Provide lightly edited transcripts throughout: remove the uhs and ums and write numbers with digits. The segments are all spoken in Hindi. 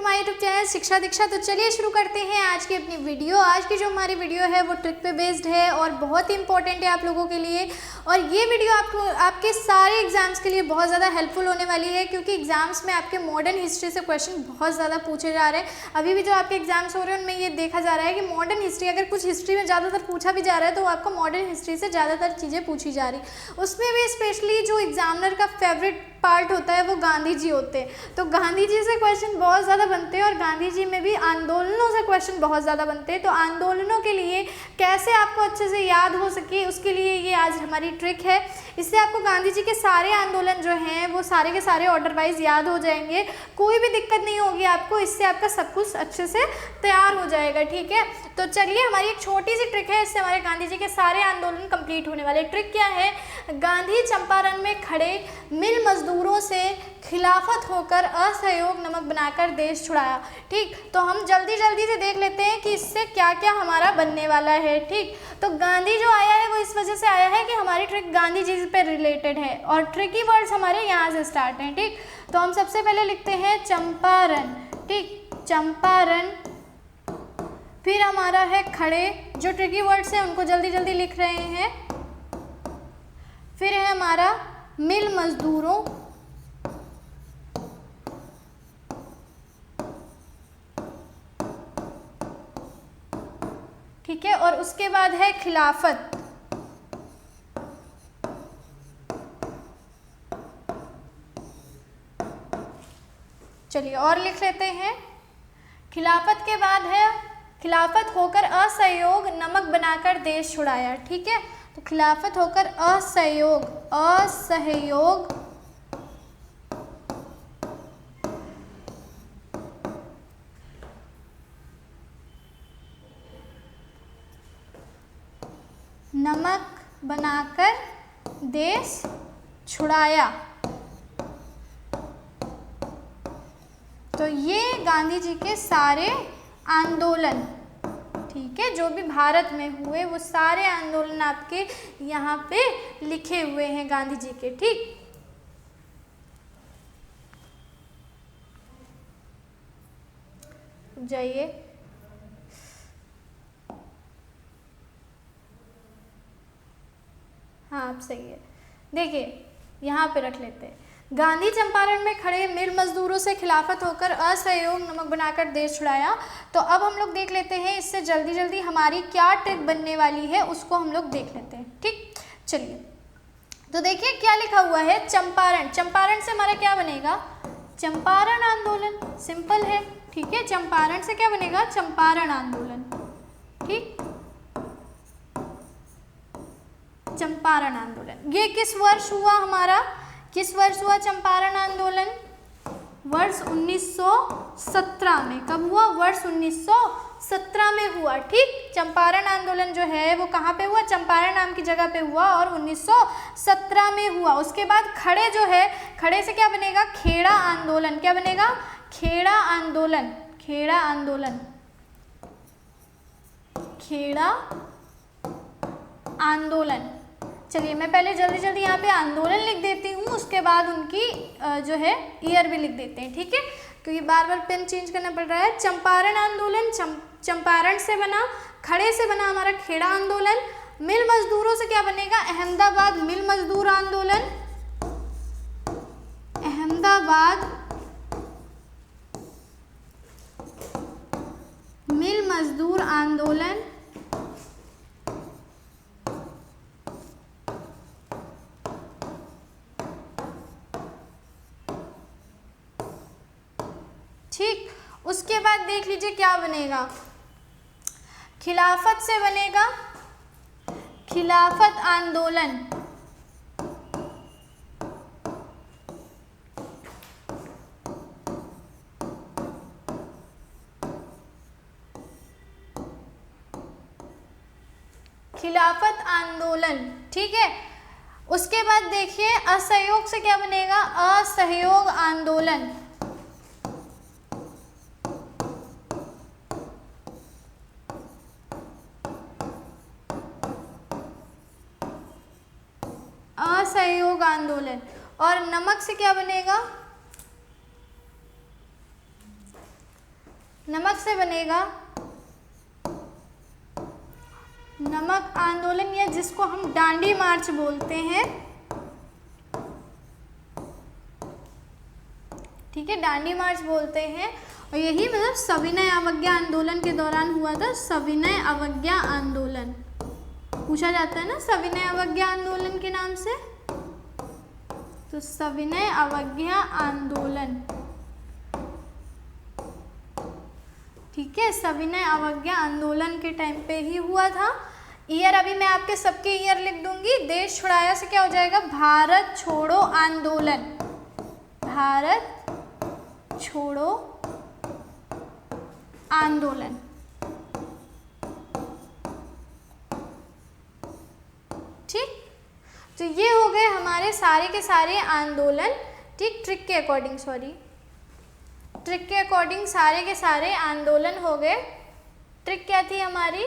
माय यूट्यूब चैनल शिक्षा दीक्षा। तो चलिए शुरू करते हैं आज की अपनी वीडियो। आज की जो हमारी वीडियो है वो ट्रिक पे बेस्ड है और बहुत ही इंपॉर्टेंट है आप लोगों के लिए। और ये वीडियो आपके सारे एग्जाम्स के लिए बहुत ज़्यादा हेल्पफुल होने वाली है, क्योंकि एग्जाम्स में आपके मॉडर्न हिस्ट्री से क्वेश्चन बहुत ज़्यादा पूछे जा रहे हैं। अभी भी जो आपके एग्जाम्स हो रहे हैं उनमें ये देखा जा रहा है कि मॉडर्न हिस्ट्री, अगर कुछ हिस्ट्री में ज़्यादातर पूछा भी जा रहा है तो आपको मॉडर्न हिस्ट्री से ज़्यादातर चीज़ें पूछी जा रही। उसमें भी स्पेशली जो एग्जामिनर का फेवरेट पार्ट होता है वो गांधी जी होते हैं। तो गांधी जी से क्वेश्चन बहुत ज़्यादा बनते हैं और गांधी जी में भी आंदोलनों से क्वेश्चन बहुत ज़्यादा बनते हैं। तो आंदोलनों के लिए कैसे आपको अच्छे से याद हो सके उसके लिए ये आज हमारी ट्रिक है। इससे आपको गांधी जी के सारे आंदोलन जो हैं वो सारे के सारे ऑर्डर वाइज याद हो जाएंगे, कोई भी दिक्कत नहीं होगी आपको। इससे आपका सब कुछ अच्छे से तैयार हो जाएगा, ठीक है। तो चलिए, हमारी एक छोटी सी ट्रिक है, इससे हमारे गांधी जी के सारे आंदोलन कंप्लीट होने वाले। ट्रिक क्या है? गांधी चंपारण में खड़े मिल मजदूरों से खिलाफत होकर असहयोग नमक बनाकर देश छुड़ाया। ठीक, तो हम जल्दी जल्दी से देख लेते हैं कि इससे क्या क्या हमारा बनने वाला है। ठीक, तो गांधी जो आया है वो इस वजह से आया है कि हमारी ट्रिक गांधी जी पे रिलेटेड है और ट्रिकी वर्ड्स हमारे यहाँ से स्टार्ट हैं। ठीक, तो हम सबसे पहले लिखते हैं चंपारण। ठीक, चंपारण। फिर हमारा है खड़े, जो ट्रिकी वर्ड्स हैं उनको जल्दी जल्दी लिख रहे हैं। फिर है हमारा मिल मजदूरों। ठीक है, और उसके बाद है खिलाफत। चलिए और लिख लेते हैं। खिलाफत के बाद है खिलाफत होकर असहयोग नमक बनाकर देश छुड़ाया। ठीक है, तो खिलाफत होकर असहयोग नमक बनाकर देश छुड़ाया। तो ये गांधी जी के सारे आंदोलन, ठीक है, जो भी भारत में हुए वो सारे आंदोलन आपके यहाँ पे लिखे हुए हैं गांधी जी के। ठीक, जाइए। हाँ, आप सही है। देखिए यहाँ पे रख लेते हैं। गांधी चंपारण में खड़े मिल मजदूरों से खिलाफत होकर असहयोग नमक बनाकर देश छुड़ाया। तो अब हम लोग देख लेते हैं इससे जल्दी जल्दी हमारी क्या ट्रिक बनने वाली है, उसको हम लोग देख लेते हैं। ठीक, चलिए। तो देखिए क्या लिखा हुआ है, चंपारण। चंपारण से हमारा क्या बनेगा? चंपारण आंदोलन। सिंपल है, ठीक है। चंपारण से क्या बनेगा? चंपारण आंदोलन। ठीक, चंपारण आंदोलन। ये किस वर्ष हुआ हमारा? किस वर्ष हुआ चंपारण आंदोलन? वर्ष 1917 में। कब हुआ? वर्ष 1917 में हुआ। ठीक, चंपारण आंदोलन जो है वो कहाँ पे हुआ? चंपारण नाम की जगह पे हुआ और 1917 में हुआ। उसके बाद खड़े जो है, खड़े से क्या बनेगा? खेड़ा आंदोलन। क्या बनेगा? खेड़ा आंदोलन। खेड़ा आंदोलन। खेड़ा आंदोलन। चलिए, मैं पहले जल्दी जल्दी यहाँ पे आंदोलन लिख देती हूँ, उसके बाद उनकी जो है ईयर भी लिख देते हैं। ठीक है, क्योंकि बार बार पेन चेंज करना पड़ रहा है। चंपारण आंदोलन चंपारण से बना, खड़े से बना हमारा खेड़ा आंदोलन। मिल मजदूरों से क्या बनेगा? अहमदाबाद मिल मजदूर आंदोलन। अहमदाबाद मिल मजदूर आंदोलन। ठीक, उसके बाद देख लीजिए क्या बनेगा। खिलाफत से बनेगा खिलाफत आंदोलन। खिलाफत आंदोलन, ठीक है। उसके बाद देखिए असहयोग से क्या बनेगा? असहयोग आंदोलन। असहयोग आंदोलन। और नमक से क्या बनेगा? नमक से बनेगा नमक आंदोलन, या जिसको हम डांडी मार्च बोलते हैं, ठीक है, डांडी मार्च बोलते हैं। और यही मतलब सविनय अवज्ञा आंदोलन के दौरान हुआ था, सविनय अवज्ञा आंदोलन पूछा जाता है ना सविनय अवज्ञा आंदोलन के नाम से, तो सविनय अवज्ञा आंदोलन, ठीक है, सविनय अवज्ञा आंदोलन के टाइम पे ही हुआ था। ईयर अभी मैं आपके सबके ईयर लिख दूंगी। देश छुड़ाया से क्या हो जाएगा, भारत छोड़ो आंदोलन, भारत छोड़ो आंदोलन, ठीक। तो ये हो गए हमारे सारे के सारे आंदोलन, ठीक, ट्रिक के अकॉर्डिंग, सॉरी, ट्रिक के अकॉर्डिंग सारे के सारे आंदोलन हो गए। ट्रिक क्या थी हमारी,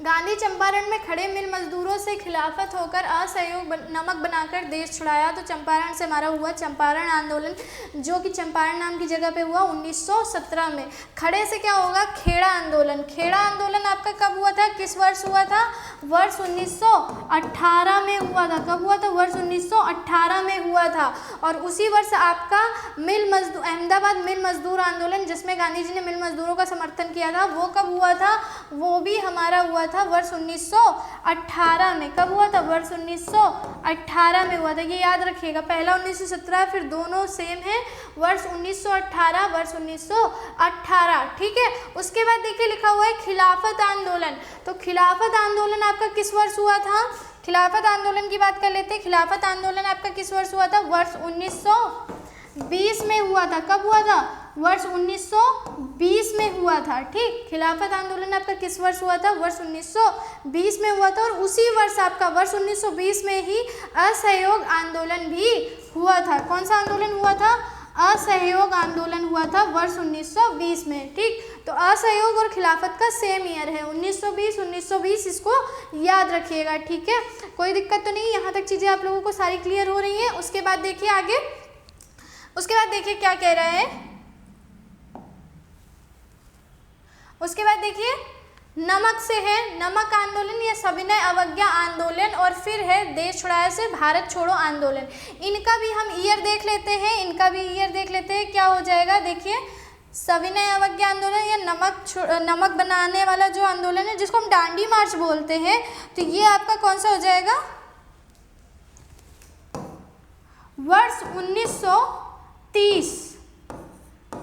गांधी चंपारण में खड़े मिल मजदूरों से खिलाफत होकर असहयोग नमक बनाकर देश छुड़ाया। तो चंपारण से हमारा हुआ चंपारण आंदोलन, जो कि चंपारण नाम की जगह पे हुआ 1917 में। खड़े से क्या होगा, खेड़ा आंदोलन। खेड़ा आंदोलन आपका कब हुआ था, किस वर्ष हुआ था, वर्ष 1918 में हुआ था। कब हुआ था, वर्ष 1918 में हुआ था। और उसी वर्ष आपका मिल मजदूर, अहमदाबाद मिल मजदूर आंदोलन, जिसमें गांधी जी ने मिल मजदूरों का समर्थन किया था, वो कब हुआ था, वो भी हमारा हुआ था वर्ष 1918 में। कब हुआ था, वर्ष 1918 में हुआ था। ये याद रखिएगा, पहला 1917 फिर दोनों सेम है, वर्ष 1918, वर्ष 1918, ठीक है। उसके बाद देखिए लिखा हुआ है खिलाफत आंदोलन। तो खिलाफत आंदोलन आपका किस वर्ष हुआ था, खिलाफत आंदोलन की बात कर लेते हैं। खिलाफत आंदोलन आपका किस वर्ष हुआ था, वर्ष 1920 में हुआ था। कब हुआ था, वर्ष 1920 में हुआ था, ठीक। खिलाफत आंदोलन आपका किस वर्ष हुआ था, वर्ष 1920 में हुआ था। और उसी वर्ष आपका वर्ष 1920 में ही असहयोग आंदोलन भी हुआ था। कौन सा आंदोलन हुआ था, असहयोग आंदोलन हुआ था वर्ष 1920 में, ठीक। तो असहयोग और खिलाफत का सेम ईयर है, 1920, इसको याद रखिएगा, ठीक है। कोई दिक्कत तो नहीं, यहाँ तक चीज़ें आप लोगों को सारी क्लियर हो रही हैं। उसके बाद देखिए आगे, उसके बाद देखिए क्या कह रहा है, उसके बाद देखिए नमक से है नमक आंदोलन या सविनय अवज्ञा आंदोलन, और फिर है देश छुड़ाया से भारत छोड़ो आंदोलन। इनका भी हम ईयर देख लेते हैं, इनका भी ईयर देख लेते हैं, क्या हो जाएगा। देखिए सविनय अवज्ञा आंदोलन या नमक बनाने वाला जो आंदोलन है, जिसको हम डांडी मार्च बोलते हैं, तो ये आपका कौन सा हो जाएगा, वर्ष 1930,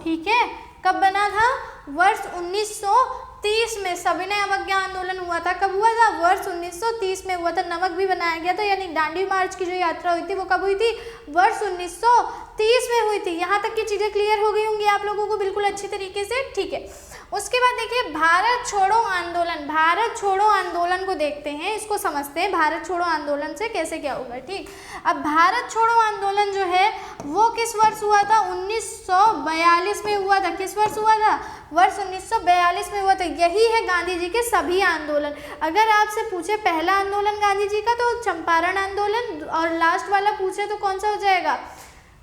ठीक है। कब बना था, वर्ष 1930 में सविनय अवज्ञा आंदोलन हुआ था। कब हुआ था, वर्ष 1930 में हुआ था। नमक भी बनाया गया था, यानी डांडी मार्च की जो यात्रा हुई थी वो कब हुई थी, वर्ष 1930 में हुई थी। यहाँ तक की चीज़ें क्लियर हो गई होंगी आप लोगों को बिल्कुल अच्छी तरीके से, ठीक है। उसके बाद देखिए भारत छोड़ो आंदोलन, भारत छोड़ो आंदोलन को देखते हैं, इसको समझते हैं भारत छोड़ो आंदोलन से कैसे क्या होगा, ठीक। अब भारत छोड़ो आंदोलन जो है वो किस वर्ष हुआ था, 1942 में हुआ था। किस वर्ष हुआ था, वर्ष 1942 में हुआ था। यही है गांधी जी के सभी आंदोलन। अगर आपसे पूछे पहला आंदोलन गांधी जी का तो चंपारण आंदोलन, और लास्ट वाला पूछे तो कौन सा हो जाएगा,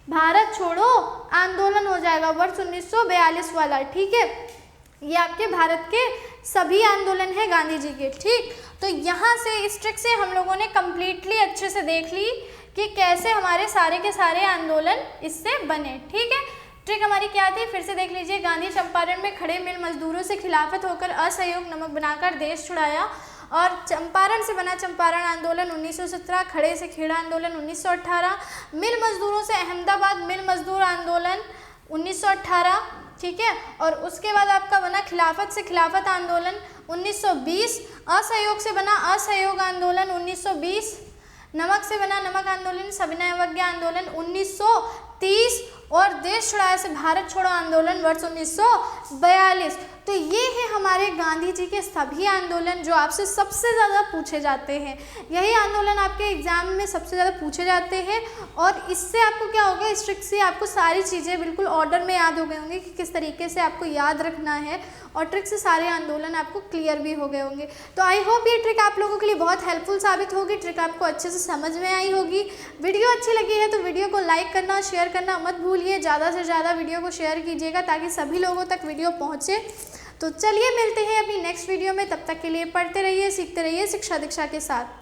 भारत छोड़ो आंदोलन हो जाएगा, वर्ष 1942 वाला, ठीक है। ये आपके भारत के सभी आंदोलन है गांधी जी के, ठीक। तो यहाँ से इस ट्रिक से हम लोगों ने कम्प्लीटली अच्छे से देख ली कि कैसे हमारे सारे के सारे आंदोलन इससे बने, ठीक है। ट्रिक हमारी क्या थी, फिर से देख लीजिए। गांधी चंपारण में खड़े मिल मजदूरों से खिलाफत होकर असहयोग नमक बनाकर देश छुड़ाया। और चंपारण से बना चंपारण आंदोलन 1917, खड़े से खेड़ा आंदोलन 1918, मिल मजदूरों से अहमदाबाद मिल मजदूर आंदोलन 1918, ठीक है। और उसके बाद आपका बना खिलाफत से खिलाफत आंदोलन 1920, असहयोग से बना असहयोग आंदोलन 1920, नमक से बना नमक आंदोलन सविनय अवज्ञा आंदोलन 1930, और देश छुड़ाया से भारत छोड़ो आंदोलन वर्ष 1942। तो ये है हमारे हमारे गांधी जी के सभी आंदोलन जो आपसे सबसे ज़्यादा पूछे जाते हैं, यही आंदोलन आपके एग्ज़ाम में सबसे ज़्यादा पूछे जाते हैं। और इससे आपको क्या होगा, इस ट्रिक से आपको सारी चीज़ें बिल्कुल ऑर्डर में याद हो गए होंगे कि किस तरीके से आपको याद रखना है, और ट्रिक से सारे आंदोलन आपको क्लियर भी हो गए होंगे। तो आई होप ये ट्रिक आप लोगों के लिए बहुत हेल्पफुल साबित होगी, ट्रिक आपको अच्छे से समझ में आई होगी। वीडियो अच्छी लगी है तो वीडियो को लाइक करना और शेयर करना मत भूलिए। ज़्यादा से ज़्यादा वीडियो को शेयर कीजिएगा ताकि सभी लोगों तक वीडियो पहुँचे। तो चलिए मिलते हैं अपनी नेक्स्ट वीडियो में, तब तक के लिए पढ़ते रहिए, सीखते रहिए शिक्षा दीक्षा के साथ।